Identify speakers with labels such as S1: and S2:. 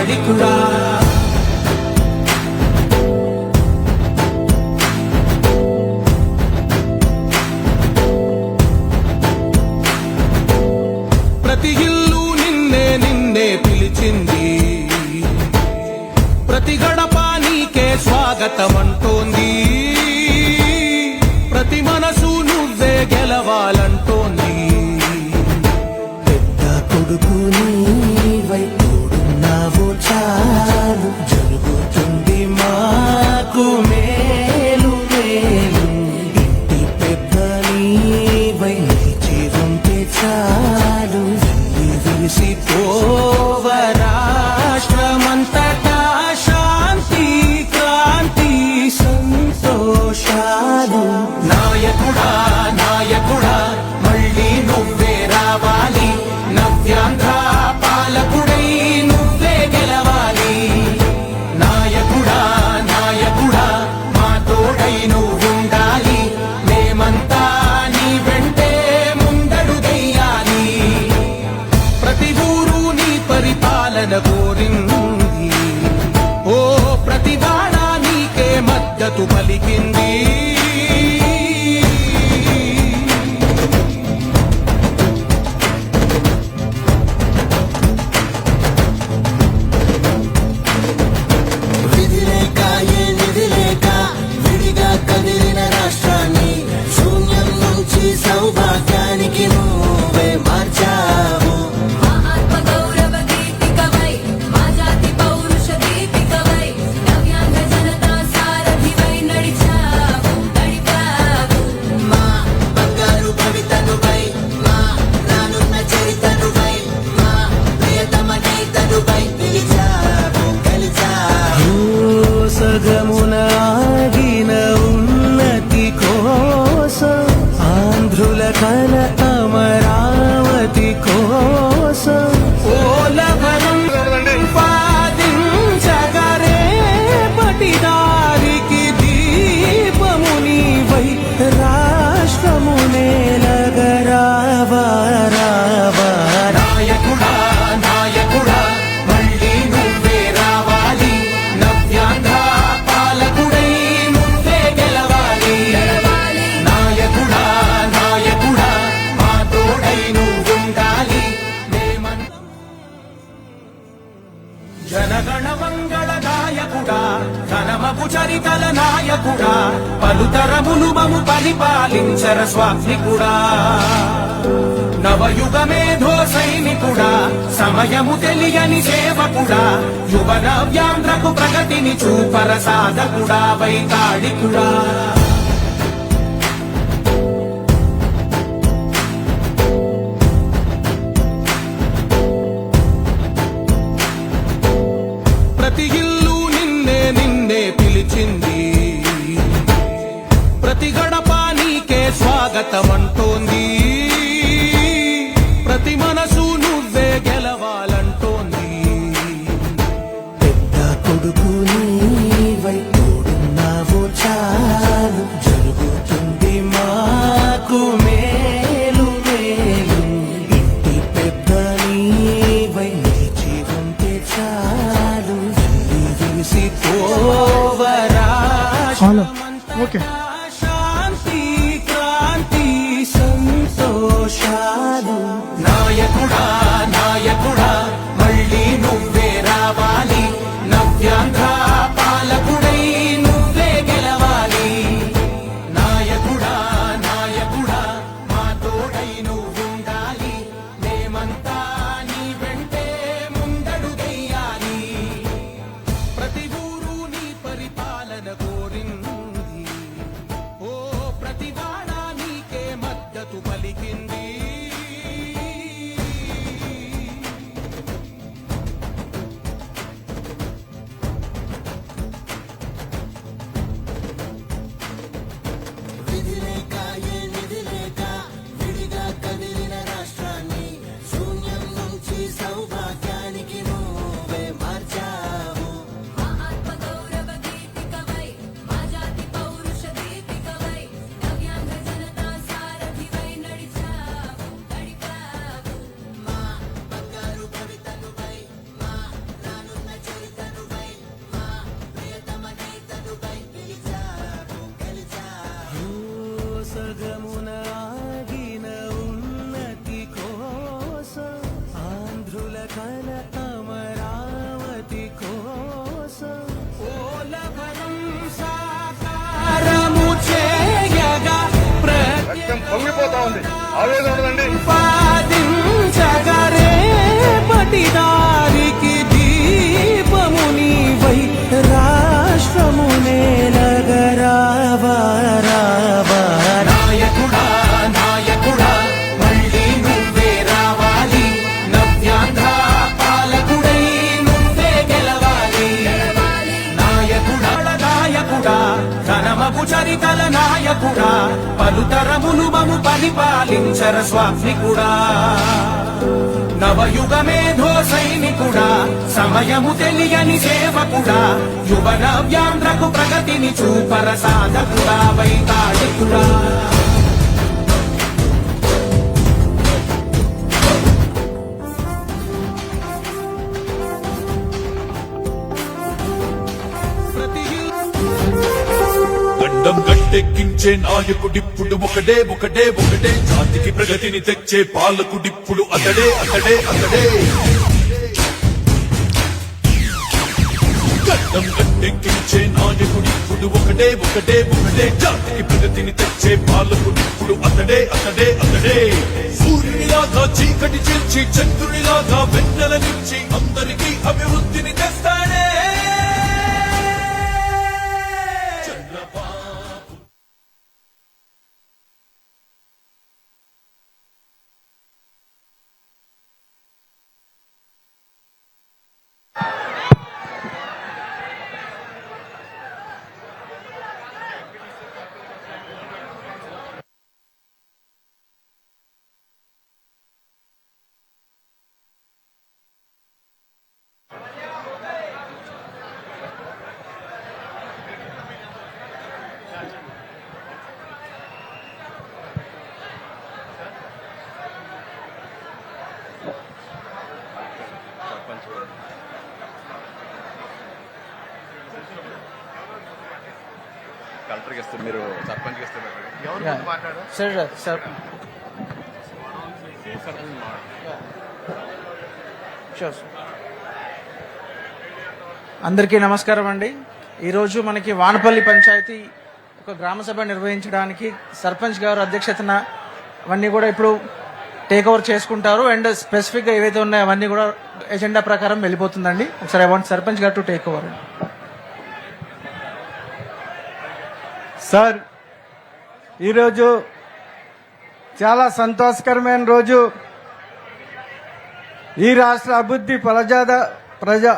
S1: వైతాళికుడా. ప్రతి ఇల్లు నిన్నే నిన్నే పిలిచింది, ప్రతి గడప నీకే స్వాగతమంటోంది, ప్రతి మనసు నువ్వే గెలవాలంటోంది.
S2: పెద్ద కొడుకు నీవై తోడున్నావు చాలు, జరుగుతుంది మాకు మేలు మేలు. ఇంటి పెద్ద నీవై నిలిచి ఉంటే చాలు, విసిపోవ రాష్ట్రమంతటా శాంతి క్రాంతి సంతోషాలు.
S1: నాయకుడా నాయకుడా మళ్ళీ నువ్వే రావాలి, నవ్యాంధ్ర పాలకుడై నువ్వే గెలవాలి. నాయకుడా నాయకుడా మా తోడై నువ్వుండాలి, మేమంతా నీ వెంటే ముందడుగెయ్యాలి. ప్రతి ఊరు నీ పరిపాలన కోరింది, ఓ ప్రతి వాడ నీకే మద్దతు పలికింది.
S2: విధి లేక ఏ నిధి లేక విడిగా కదిలిన రాష్ట్రాన్ని శూన్యం నుంచి సౌభాగ్యానికి నువ్వే మార్చావు.
S3: మా ఆత్మ గౌరవ దీపికవై, మా జాతి పౌరుష దీపికవై, నవ్యాంధ్ర జనతా సారథివై నడిచావు నడిపావు.
S2: మా బంగారు భవితనువై, మా రానున్న చరితనువై, మా ప్రియతమ నేతనువై పిలిచావు గెలిచావు. సగమున ఆగిన ఉన్నతి కోసం, ఆంధ్రుల కల అమరావతి కోసం,
S1: పోలవరం
S2: పాదించగరేపటి దారికి దీపము నీవై రాష్ట్రము నేలగరావా రావా.
S1: నాయకుడా నాయకుడా మళ్ళీ నువ్వే రావాలి, నవ్యాంధ్ర పాలకుడై నువ్వే గెలవాలి. నాయకుడా నాయకుడా మా తోడై నువ్వుండాలి, మేమంతా జనగణ మంగళ నాయకుడా, ఘనమపు చరితల నాయకుడా, పలుతరములు మము పరిపాలించర స్వామికుడా. నవయుగ మేధో సైనికుడా, సమయము తెలియని సేవకుడా, యువ నవ్యాంధ్రకు ప్రగతిని చూపర సాధకుడా వైతాళికుడా. ప్రతి ఇల్లు నిన్నే నిన్నే పిలిచింది, ప్రతి గడప నీకే స్వాగతమంటోంది, ప్రతి మనసు నువ్వే గెలవాలంటోంది.
S2: పెద్ద కొడుకు నీవై తోడున్నావు చాలు, జరుగుతుంది మాకు మేలు మేలు. ఇంటి పెద్ద నీవై నిలిచి ఉంటే చాలు, విసిపోవ రాష్ట్రమంతటా శాంతి క్రాంతి సంతోషాలు.
S1: నాయకుడా నాయకుడా మళ్ళీ నువ్వే రావాలి, నవ్యాంధ్ర పాలకుడై నువ్వే గెలవాలి. నాయకుడా నాయకుడా మా తోడై నువ్వుండాలి, మేమంతా నీ వెంటే ముందడుగెయ్యాలి. ప్రతి ఊరు నీ పరిపాలన కోరింది,
S4: పొంగిపోతా ఉంది. ఆవేదన ఉండదండి.
S2: పాదించగరే పటిదారికి దీపము నీవై రాష్ట్రము నేలగరావా రావా.
S1: నాయకుడా నాయకుడా మళ్ళీ నువ్వే రావాలి నవ్యాంధ్ర పాలకుడై నువ్వే గెలవాలి నాయకుడా నాయకుడా ఘనమగు చరితల నాయకుడా పలుతరములు మము పరిపాలించర స్వామికుడా నవయుగ మేధో సైనికుడా సమయము తెలియని సేవకుడా యువ నవ్యాంధ్రకు ప్రగతిని చూపర సాధకుడా వైతాళికుడా
S5: గండం గట్టెక్కించే నాయకుడిప్పుడు ఒకడే ఒకడే ఒకడే జాతికి ప్రగతిని తెచ్చే పాలకుడిప్పుడు అతడే అతడే అతడే గండం గట్టెక్కించే నాయకుడిప్పుడు ఒకడే ఒకడే ఒకడే జాతికి ప్రగతిని తెచ్చే పాలకుడిప్పుడు అతడే అతడే అతడే సూర్యునిలాగా చీకటి చేర్చి చంద్రునిలాగా వెన్నెల నుంచి అందరికీ అభివృద్ధిని తెస్తాడే
S4: కలెక్టర్కి ఇస్తే మీరు సర్పంచ్కి ఇస్తే
S2: సార్ సార్ షూర్ సార్. అందరికీ నమస్కారం అండి. ఈరోజు మనకి వానపల్లి పంచాయతీ ఒక గ్రామ సభ నిర్వహించడానికి సర్పంచ్ గారు అధ్యక్షతన అవన్నీ కూడా ఇప్పుడు టేక్ ఓవర్ చేసుకుంటారు. అండ్ స్పెసిఫిక్గా ఏవైతే ఉన్నాయో అవన్నీ కూడా ఎజెండా ప్రకారం వెళ్ళిపోతుందండి. ఒకసారి ఐ వాంట్ సర్పంచ్ గారు టు టేక్ ఓవర్.
S6: సార్, ఈరోజు చాలా సంతోషకరమైన రోజు. ఈ రాష్ట్ర అభివృద్ధి ప్రజా